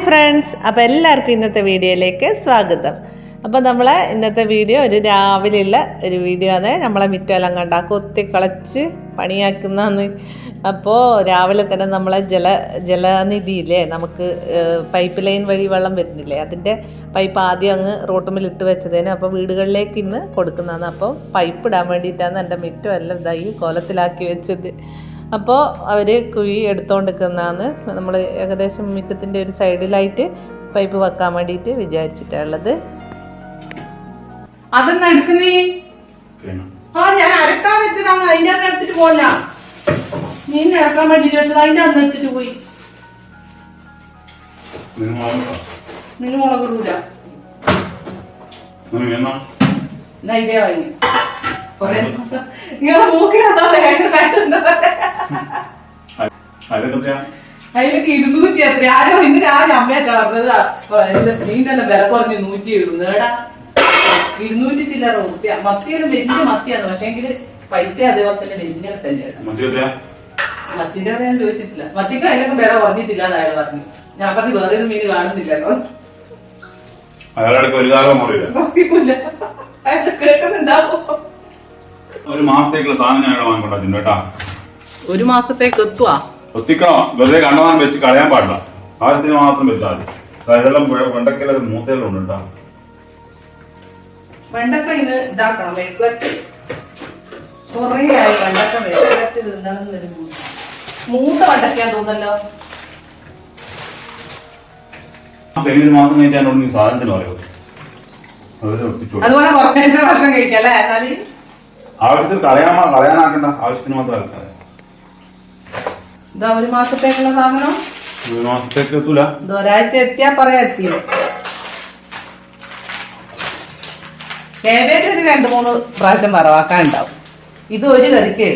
Friends, അപ്പോൾ എല്ലാവർക്കും ഇന്നത്തെ വീഡിയോയിലേക്ക് സ്വാഗതം. അപ്പോൾ നമ്മൾ ഇന്നത്തെ വീഡിയോ ഒരു രാവിലെയുള്ള ഒരു വീഡിയോ ആണ്. നമ്മളെ മിറ്റമെല്ലാം കണ്ട കൊത്തിക്കളച്ച് പണിയാക്കുന്നതാണ്. അപ്പോൾ രാവിലെ തന്നെ നമ്മളെ ജലനിധിയില്ലേ, നമുക്ക് പൈപ്പ് ലൈൻ വഴി വെള്ളം വരുന്നില്ലേ, അതിൻ്റെ പൈപ്പ് ആദ്യം അങ്ങ് റോട്ടുമ്പിൽ ഇട്ട് വെച്ചതേനും അപ്പോൾ വീടുകളിലേക്ക് ഇന്ന് കൊടുക്കുന്നതാണ്. അപ്പോൾ പൈപ്പ് ഇടാൻ വേണ്ടിയിട്ടാണ് എൻ്റെ മിറ്റമെല്ലാം ഇതായി കോലത്തിലാക്കി വെച്ചത്. അപ്പോൾ അവർ കുഴി എടുത്തുകൊണ്ടിരിക്കുന്നതാണ്. നമ്മൾ ഏകദേശം മുറ്റത്തിൻ്റെ ഒരു സൈഡിലായിട്ട് പൈപ്പ് വെക്കാൻ വേണ്ടിയിട്ട് വിചാരിച്ചിട്ടുള്ളത്. അതെന്നാ എടുക്കുന്നേ? ഞാൻ അരക്കാൻ വെച്ചതാണ്, അതിൻ്റെ അന്ന് എടുത്തിട്ട് പോല. നീ ഇറക്കാൻ വേണ്ടിട്ട് വെച്ചത് അതിൻ്റെ അന്ന് എടുത്തിട്ട് പോയി. നിന്നു മുളക് ഇടൂല, ഇതേ വാങ്ങി ഇങ്ങനെ മൂക്കിലെന്താ അതിലൊക്കെ 200 എത്ര ആരോ ഇന്ന് രാവിലെ അമ്മയൊക്കെ പറഞ്ഞത് നീന്തല്ല വില കുറഞ്ഞ് 170 നേടാ 200 ചില്ലറ റുപ്യ. മത്തിയൊരു വലിയ മത്തിയാണ്, പക്ഷെ എങ്കിൽ പൈസ അതേപോലെ തന്നെ വലിയ തന്നെയാണ്. മത്തിന്റെ കഥ ഞാൻ ചോദിച്ചിട്ടില്ല. മത്തിക്ക് അതിലൊക്കെ വില കുറഞ്ഞിട്ടില്ല എന്ന് അയാൾ പറഞ്ഞു. ഞാൻ പറഞ്ഞു വേറെ ഒന്നും മീൻ കാണുന്നില്ലല്ലോ. കേൾക്കുന്നുണ്ടാവും. ഒരു മാസത്തേക്കുള്ള സാധനം ഞാൻ വാങ്ങിക്കൊണ്ടിട്ടുണ്ട് കേട്ടാ. ഒരു മാസത്തേക്ക് എത്തുവാ? ഒത്തിക്കണോ? വെറുതെ കണ്ടമാനം വെച്ച് കളയാൻ പാടില്ല, ആവശ്യത്തിന് മാത്രം വെച്ചാൽ മതി. ഇതെല്ലാം വെണ്ടക്കയിലത് മൂത്തേലും ഉണ്ട് കേട്ടാ. വെണ്ടക്ക ഇന്ന് ഇതാക്കണം, മെഴുക്കുവരട്ടി. കുറേ ആയി വെണ്ടക്ക മെഴുക്കുവരട്ടി തിന്നണമെന്നൊരു മൂത്ത വെണ്ടയ്ക്കാ തോന്നല്ലോ. ഒരു മാസം കഴിഞ്ഞാൽ എന്നോട് നീ സാധനത്തിന് പറയോ? അതുപോലെ കുറച്ച് ഭക്ഷണം കഴിക്കല്ലേ. എന്നാല് ആവശ്യത്തിന് കളയാനാക്കണ്ട, ആവശ്യത്തിന് മാത്രം ആൾക്കാരെ. ഇതാ ഒരു മാസത്തേക്കുള്ള സാധനം. ഒരു മാസത്തേക്ക് എത്തൂല, ഒരാഴ്ച എത്തിയാ പറയാ എത്തിയത്. കേബേജ് ഒരു 2-3 പ്രാവശ്യം വറവാക്കാനുണ്ടാവും. ഇത് ഒരു കറിക്ക്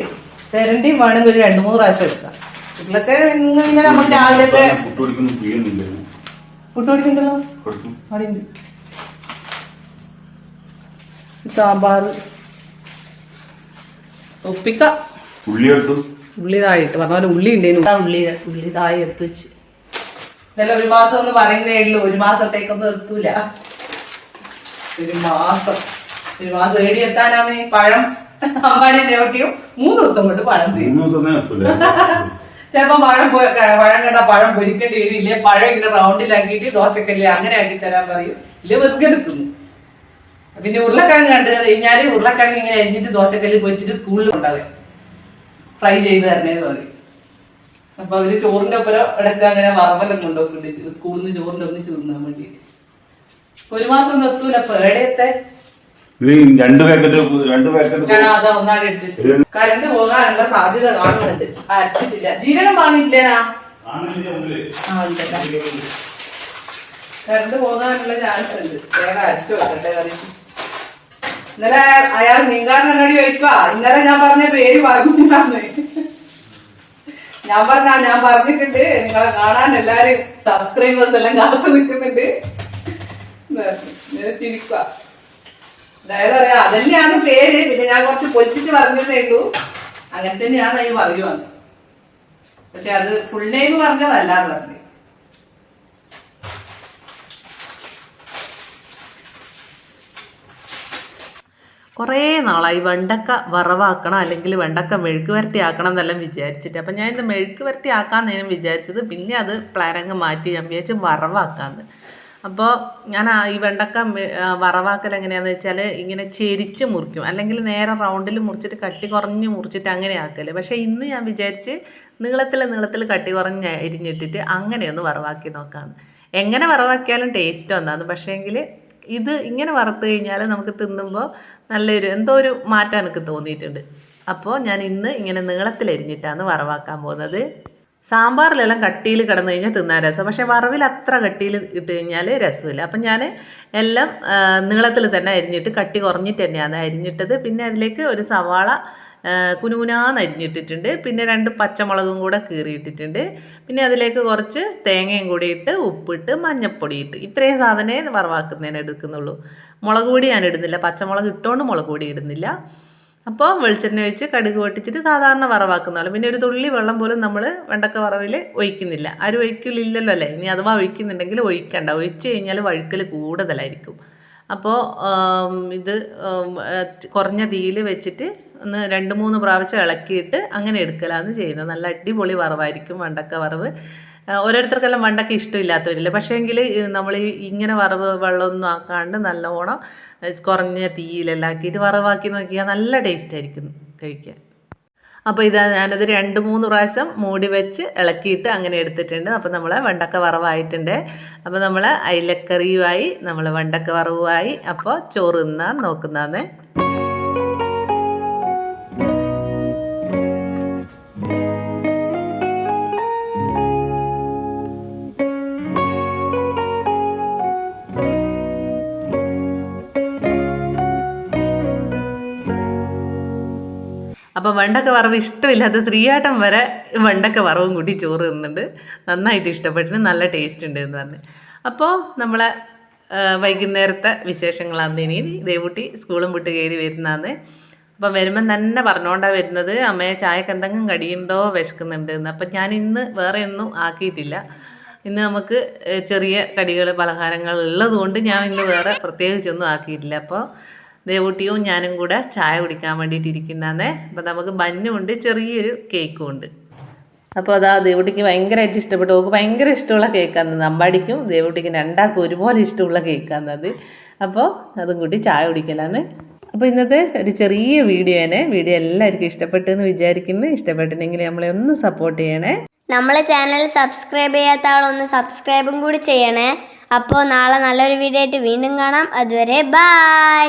തെരണ്ടിയും വേണമെങ്കിൽ ഒരു 2-3 പ്രാവശ്യം എടുക്കാം. ഇതിലൊക്കെ ഇങ്ങനെ നമ്മൾ രാവിലത്തെ ഫുഡ് കുടിക്കണ്ടല്ലോ. അവിടെ സാമ്പാർ ഉപ്പിക്ക ഉള്ളി താഴെ പറഞ്ഞ പോലെ ഉള്ളി ഉണ്ടേനു. ഉള്ളി താഴെ എടുത്ത് വെച്ച് ഇതെല്ലാം ഒരു മാസം ഒന്ന് പറയുന്നേ ഉള്ളൂ. ഒരു മാസത്തേക്കൊന്നും എത്തൂല. ഒരു മാസം ഏടി എത്താനാണ് ഈ പഴം അമ്പാടി ദേവട്ടിയും 3 ദിവസം കൊണ്ട് പഴം തീരും. ചിലപ്പോ പഴം കണ്ട പഴം പൊരിക്കേണ്ടി വരില്ലേ, പഴം ഇങ്ങനെ റൗണ്ടിലാക്കിയിട്ട് ദോശക്കല്ലേ അങ്ങനെ ആക്കി തരാൻ പറയും. ഇല്ല വെറുതെ എടുക്കുന്നു. പിന്നെ ഉരുളക്കിഴങ്ങ് കണ്ടു കഴിഞ്ഞാല് ഉരുളക്കിഴങ്ങ് ഇങ്ങനെ അരിഞ്ഞിട്ട് ദോശക്കല്ലിൽ പൊരിച്ചിട്ട് സ്കൂളിൽ കൊണ്ടുപോയി ഫ്രൈ ചെയ്ത് തരണേന്ന് പറയും. അപ്പൊ അവര് ചോറിന്റെ ഒപ്പം ഇടയ്ക്ക് അങ്ങനെ വറവെല്ലാം കൊണ്ടുപോകുന്നുണ്ട് സ്കൂളിൽ നിന്ന് ചോറിന്റെ ഒന്നിച്ച് തിന്നാൻ വേണ്ടിട്ട്. ഒരു മാസം ഒന്നും എത്തൂല. പേടയത്തെ അതാ ഒന്നാടെ എടുത്ത് കരണ്ട് പോകാനുള്ള സാധ്യത കാണുന്നുണ്ട്. അരച്ചിട്ടില്ല. ജീരകം വാങ്ങിയില്ലേനാ? കരണ്ട് പോകാനുള്ള ചാൻസ് ഉണ്ട്. വേഗം അരച്ചു വെക്കട്ടെ കറി. ഇന്നലെ അയാൾ മീൻകാരൻ എന്നോട് ചോദിക്കുക, ഇന്നലെ ഞാൻ പറഞ്ഞ പേര് പറഞ്ഞിട്ടാന്ന്. ഞാൻ പറഞ്ഞിട്ടുണ്ട്, നിങ്ങളെ കാണാൻ എല്ലാരും സബ്സ്ക്രൈബേഴ്സ് എല്ലാം കാത്തു നിൽക്കുന്നുണ്ട്. ചിരിക്കുക. അതായത് പറയാ അതന്നെയാണ് പേര്, പിന്നെ ഞാൻ കുറച്ച് പൊലിപ്പിച്ച് പറഞ്ഞതേ ഉള്ളൂ. അങ്ങനെ തന്നെയാണ് അതിന് പറയുവാന്ന്. പക്ഷെ അത് ഫുൾ നെയിം പറഞ്ഞതല്ലാന്ന് പറഞ്ഞു. കുറേ നാളായി വെണ്ടക്ക വറവാക്കണം അല്ലെങ്കിൽ വെണ്ടക്ക മെഴുക്ക് വരട്ടി ആക്കണം എന്നെല്ലാം വിചാരിച്ചിട്ട്. അപ്പം ഞാൻ ഇന്ന് മെഴുക്ക് വരട്ടി ആക്കാമെന്നേനും വിചാരിച്ചത്. പിന്നെ അത് പ്ലാനങ്ങ് മാറ്റി ഞാൻ വിചാരിച്ച് വറവാക്കാമെന്ന്. അപ്പോൾ ഞാൻ ഈ വെണ്ടക്ക വറവാക്കൽ എങ്ങനെയാണെന്ന് വെച്ചാൽ ഇങ്ങനെ ചെരിച്ച് മുറിക്കും, അല്ലെങ്കിൽ നേരെ റൗണ്ടിൽ മുറിച്ചിട്ട് കട്ടി കുറഞ്ഞ് മുറിച്ചിട്ട് അങ്ങനെ ആക്കല്. പക്ഷേ ഇന്ന് ഞാൻ വിചാരിച്ച് നീളത്തിൽ കട്ടി കുറഞ്ഞ് അരിഞ്ഞിട്ടിട്ട് അങ്ങനെയൊന്ന് വറവാക്കി നോക്കാമെന്ന്. എങ്ങനെ വറവാക്കിയാലും ടേസ്റ്റ് വന്നാന്ന്. പക്ഷേങ്കിൽ ഇത് ഇങ്ങനെ വറുത്ത് കഴിഞ്ഞാൽ നമുക്ക് തിന്നുമ്പോൾ നല്ലൊരു എന്തോ ഒരു മാറ്റം എനിക്ക് തോന്നിയിട്ടുണ്ട്. അപ്പോൾ ഞാൻ ഇന്ന് ഇങ്ങനെ നീളത്തിലരിഞ്ഞിട്ടാണ് വറവാക്കാൻ പോകുന്നത്. സാമ്പാറിലെല്ലാം കട്ടിയിൽ കിടന്നു കഴിഞ്ഞാൽ തിന്നാൻ രസം, പക്ഷേ വറവിൽ അത്ര കട്ടിയിൽ ഇട്ട് കഴിഞ്ഞാൽ രസമില്ല. അപ്പം ഞാൻ എല്ലാം നീളത്തിൽ തന്നെ അരിഞ്ഞിട്ട് കട്ടി കുറഞ്ഞിട്ട് തന്നെയാണ് അരിഞ്ഞിട്ടത്. പിന്നെ അതിലേക്ക് ഒരു സവാള കുനുകുനാന്ന് അരിഞ്ഞിട്ടിട്ടുണ്ട്. പിന്നെ 2 പച്ചമുളകും കൂടെ കീറിയിട്ടിട്ടുണ്ട്. പിന്നെ അതിലേക്ക് കുറച്ച് തേങ്ങയും കൂടി ഇട്ട് ഉപ്പിട്ട് മഞ്ഞൾപ്പൊടി ഇട്ട് ഇത്രയും സാധനമേ വറവാക്കുന്നതിന് എടുക്കുന്നുള്ളൂ. മുളക് പൊടി ഞാൻ ഇടുന്നില്ല, പച്ചമുളക് ഇട്ടുകൊണ്ട് മുളക് പൊടി ഇടുന്നില്ല. അപ്പോൾ വെളിച്ചെണ്ണ ഒഴിച്ച് കടുക് പൊട്ടിച്ചിട്ട് സാധാരണ വറവാക്കുന്നതാണ്. പിന്നെ ഒരു തുള്ളി വെള്ളം പോലും നമ്മൾ വെണ്ടക്ക വറവിൽ ഒഴിക്കുന്നില്ല. ആരും ഒഴിക്കില്ലല്ലോ അല്ലേ. ഇനി അഥവാ ഒഴിക്കുന്നുണ്ടെങ്കിൽ ഒഴിക്കണ്ട. ഒഴിച്ച് കഴിഞ്ഞാൽ വഴുക്കൽ കൂടുതലായിരിക്കും. അപ്പോൾ ഇത് കുറഞ്ഞ തീയിൽ വെച്ചിട്ട് ഒന്ന് 2-3 പ്രാവശ്യം ഇളക്കിയിട്ട് അങ്ങനെ എടുക്കലാണ് ചെയ്യുന്നത്. നല്ല അടിപൊളി വറവായിരിക്കും വെണ്ടക്ക വറവ്. ഓരോരുത്തർക്കെല്ലാം വെണ്ടക്ക ഇഷ്ടമില്ലാത്തവരില്ല. പക്ഷേങ്കിൽ നമ്മൾ ഇങ്ങനെ വറവ് വെള്ളമൊന്നും ആക്കാണ്ട് നല്ലോണം കുറഞ്ഞ തീയിലെല്ലാം ആക്കിയിട്ട് വറവാക്കി നോക്കിയാൽ നല്ല ടേസ്റ്റ് ആയിരിക്കും കഴിക്കാൻ. അപ്പോൾ ഇതാ ഞാനത് 2-3 പ്രാവശ്യം മൂടി വെച്ച് ഇളക്കിയിട്ട് അങ്ങനെ എടുത്തിട്ടുണ്ട്. അപ്പോൾ നമ്മൾ വെണ്ടക്ക വറവായിട്ടുണ്ട്. അപ്പോൾ നമ്മൾ അയിലക്കറിയുമായി നമ്മൾ വെണ്ടക്ക വറവുമായി. അപ്പോൾ ചോറ് തിന്നാൻ നോക്കുന്നതാണ്. അപ്പോൾ വെണ്ടക്ക വറവ് ഇഷ്ടമില്ലാത്ത ശ്രീയാട്ടം വരെ വെണ്ടക്ക വറവും കൂട്ടി ചോറ് തിന്നുന്നുണ്ട്. നന്നായിട്ട് ഇഷ്ടപ്പെട്ടിട്ട് നല്ല ടേസ്റ്റ് ഉണ്ട് എന്ന് പറഞ്ഞ്. അപ്പോൾ നമ്മളെ വൈകുന്നേരത്തെ വിശേഷങ്ങളാണ് ഇനി. ദേവുട്ടി സ്കൂളും വിട്ട് കയറി വരുന്നതാണ്. അപ്പം വരുമ്പം തന്നെ പറഞ്ഞുകൊണ്ടാണ് വരുന്നത്, അമ്മയെ ചായക്ക് എന്തെങ്കിലും കടിയുണ്ടോ, വിശക്കുന്നുണ്ട് എന്ന്. അപ്പം ഞാൻ ഇന്ന് വേറെ ഒന്നും ആക്കിയിട്ടില്ല. ഇന്ന് നമുക്ക് ചെറിയ കടികൾ പലഹാരങ്ങൾ ഉള്ളതുകൊണ്ട് ഞാൻ ഇന്ന് വേറെ പ്രത്യേകിച്ചൊന്നും ആക്കിയിട്ടില്ല. അപ്പോൾ ദേവുട്ടിയും ഞാനും കൂടെ ചായ കുടിക്കാൻ വേണ്ടിയിട്ട് ഇരിക്കുന്നതാണ്. അപ്പോൾ നമുക്ക് ബന്നുമുണ്ട്, ചെറിയൊരു കേക്കും ഉണ്ട്. അപ്പോൾ അതാ ദേവുട്ടിക്ക് ഭയങ്കരമായിട്ട് ഇഷ്ടപ്പെട്ടു. ഓക്ക് ഭയങ്കര ഇഷ്ടമുള്ള കേക്കാണ്. അമ്പാടിക്കും ദേവുട്ടിക്കും രണ്ടാൾക്കും ഒരുപോലെ ഇഷ്ടമുള്ള കേക്കാണ് അത്. അപ്പോൾ അതും കൂട്ടി ചായ കുടിക്കലാണ്. അപ്പോൾ ഇന്നത്തെ ഒരു ചെറിയ വീഡിയോ എല്ലാവർക്കും ഇഷ്ടപ്പെട്ടെന്ന് വിചാരിക്കുന്നു. ഇഷ്ടപ്പെട്ടിട്ടുണ്ടെങ്കിൽ നമ്മളെ ഒന്ന് സപ്പോർട്ട് ചെയ്യണേ. നമ്മളെ ചാനൽ സബ്സ്ക്രൈബ് ചെയ്യാത്ത ആളൊന്ന് സബ്സ്ക്രൈബും കൂടി ചെയ്യണേ. അപ്പോൾ നാളെ നല്ലൊരു വീഡിയോ ആയിട്ട് വീണ്ടും കാണാം. അതുവരെ ബൈ.